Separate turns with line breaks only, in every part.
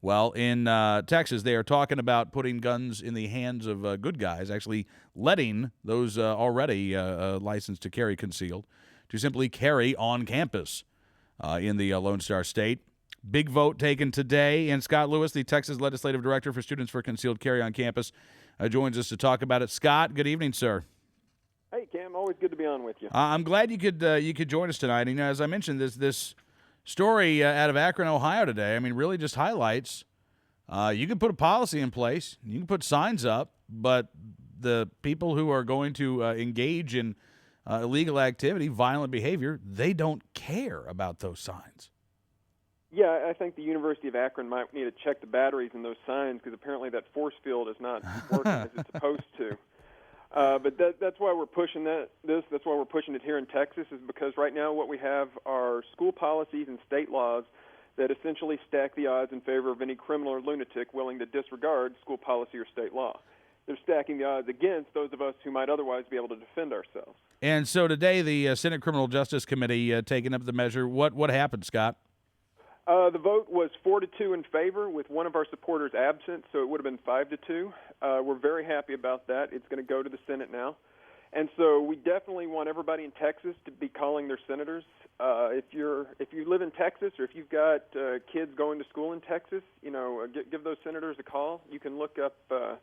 Well, in Texas, they are talking about putting guns in the hands of good guys, actually letting those already licensed to carry concealed to simply carry on campus in the Lone Star State. Big vote taken today, and Scott Lewis, the Texas Legislative Director for Students for Concealed Carry on Campus, joins us to talk about it. Scott, good evening, sir.
Hey, Cam, always good to be on with you.
I'm glad you could join us tonight. And as I mentioned, this story out of Akron, Ohio today, I mean, really just highlights you can put a policy in place, you can put signs up, but the people who are going to engage in illegal activity, violent behavior, they don't care about those signs.
Yeah, I think the University of Akron might need to check the batteries in those signs because apparently that force field is not working as it's supposed to. But that's why we're pushing That's why we're pushing it here in Texas, is because right now what we have are school policies and state laws that essentially stack the odds in favor of any criminal or lunatic willing to disregard school policy or state law. They're stacking the odds against those of us who might otherwise be able to defend ourselves.
And so today, the Senate Criminal Justice Committee taking up the measure. What happened, Scott?
The vote was 4-2 in favor, with one of our supporters absent, so it would have been 5-2. We're very happy about that. It's going to go to the Senate now. And so we definitely want everybody in Texas to be calling their senators. If you live in Texas, or if you've got kids going to school in Texas, give those senators a call. You can look up the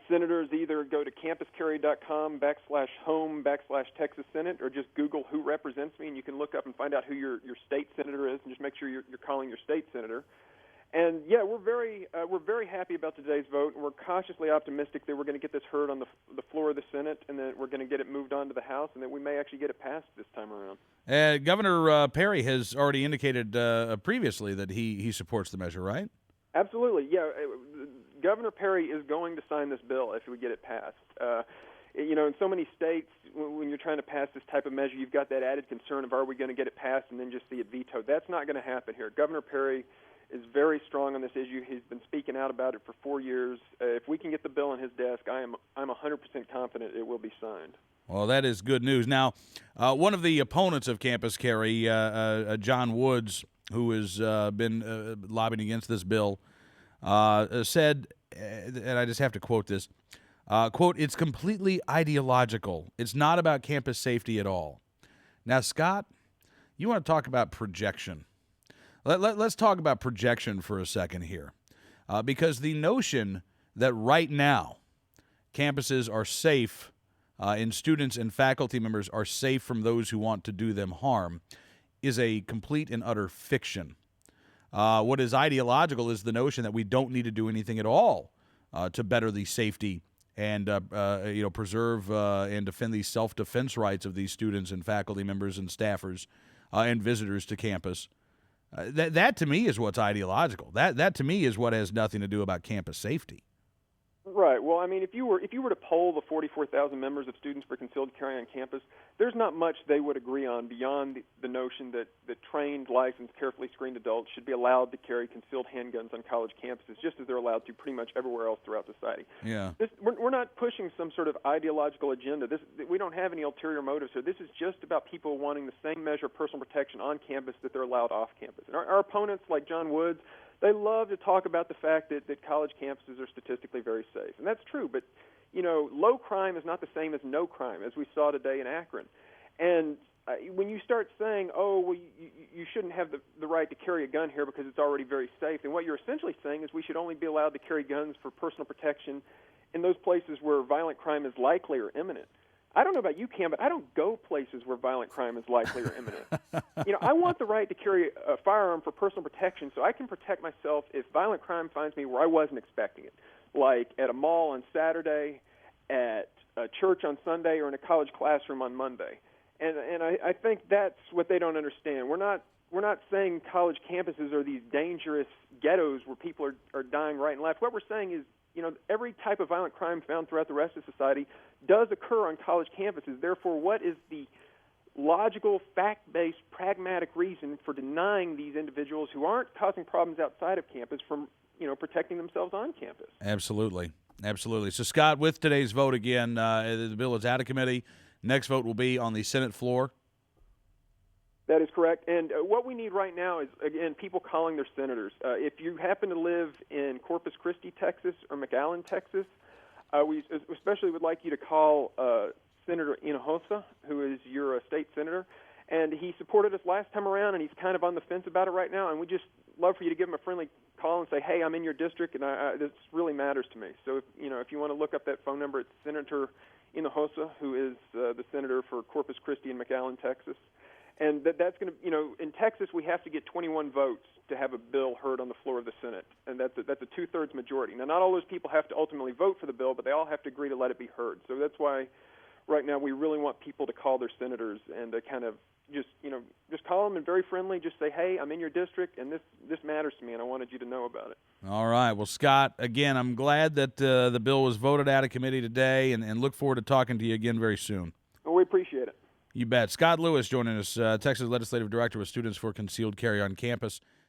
senators. Either go to campuscarry.com/home/Texas Senate, or just Google who represents me, and you can look up and find out who your state senator is, and just make sure you're calling your state senator. And yeah, we're very happy about today's vote, and we're cautiously optimistic that we're going to get this heard on the floor of the Senate, and that we're going to get it moved on to the House, and that we may actually get it passed this time around.
Governor Perry has already indicated previously that he supports the measure, right?
Absolutely, yeah. Governor Perry is going to sign this bill if we get it passed. In so many states, when you're trying to pass this type of measure, you've got that added concern of, are we going to get it passed and then just see it vetoed? That's not going to happen here. Governor Perry is very strong on this issue. He's been speaking out about it for 4 years. If we can get the bill on his desk, I'm 100% confident it will be signed.
Well, that is good news. Now, one of the opponents of campus carry, John Woods, who has been lobbying against this bill, said, and I just have to quote this, quote, "It's completely ideological. It's not about campus safety at all." Now, Scott, you want to talk about projection. Let's talk about projection for a second here, because the notion that right now campuses are safe and students and faculty members are safe from those who want to do them harm is a complete and utter fiction. What is ideological is the notion that we don't need to do anything at all to better the safety and preserve and defend the self-defense rights of these students and faculty members and staffers and visitors to campus. That to me is what's ideological. That to me is what has nothing to do about campus safety.
Right. Well, I mean, if you were to poll the 44,000 members of Students for Concealed Carry on campus, there's not much they would agree on beyond the notion that trained, licensed, carefully screened adults should be allowed to carry concealed handguns on college campuses, just as they're allowed to pretty much everywhere else throughout society.
Yeah.
We're not pushing some sort of ideological agenda. We don't have any ulterior motives here. This is just about people wanting the same measure of personal protection on campus that they're allowed off campus. And our opponents, like John Woods, they love to talk about the fact that college campuses are statistically very safe. And that's true, but, low crime is not the same as no crime, as we saw today in Akron. And when you start saying, you shouldn't have the right to carry a gun here because it's already very safe, then what you're essentially saying is we should only be allowed to carry guns for personal protection in those places where violent crime is likely or imminent. I don't know about you, Cam, but I don't go places where violent crime is likely or imminent. I want the right to carry a firearm for personal protection so I can protect myself if violent crime finds me where I wasn't expecting it, like at a mall on Saturday, at a church on Sunday, or in a college classroom on Monday. And I think that's what they don't understand. We're not saying college campuses are these dangerous ghettos where people are dying right and left. What we're saying is, every type of violent crime found throughout the rest of society does occur on college campuses. Therefore, what is the logical, fact-based, pragmatic reason for denying these individuals who aren't causing problems outside of campus from, protecting themselves on campus?
Absolutely. So, Scott, with today's vote again,,, the bill is out of committee. Next vote will be on the Senate floor.
That is correct. And what we need right now is, again, people calling their senators. If you happen to live in Corpus Christi, Texas, or McAllen, Texas, we especially would like you to call Senator Hinojosa, who is your state senator. And he supported us last time around, and he's kind of on the fence about it right now. And we just love for you to give him a friendly call and say, hey, I'm in your district, and this really matters to me. So, if you want to look up that phone number, it's Senator Hinojosa, who is the senator for Corpus Christi and McAllen, Texas. And that's going to, in Texas, we have to get 21 votes to have a bill heard on the floor of the Senate, and that's a two-thirds majority. Now, not all those people have to ultimately vote for the bill, but they all have to agree to let it be heard. So that's why right now we really want people to call their senators and to kind of just call them and very friendly, just say, hey, I'm in your district, and this matters to me, and I wanted you to know about it.
All right. Well, Scott, again, I'm glad that the bill was voted out of committee today, and look forward to talking to you again very soon.
Well, we appreciate it.
You bet. Scott Lewis joining us, Texas Legislative Director with Students for Concealed Carry on Campus.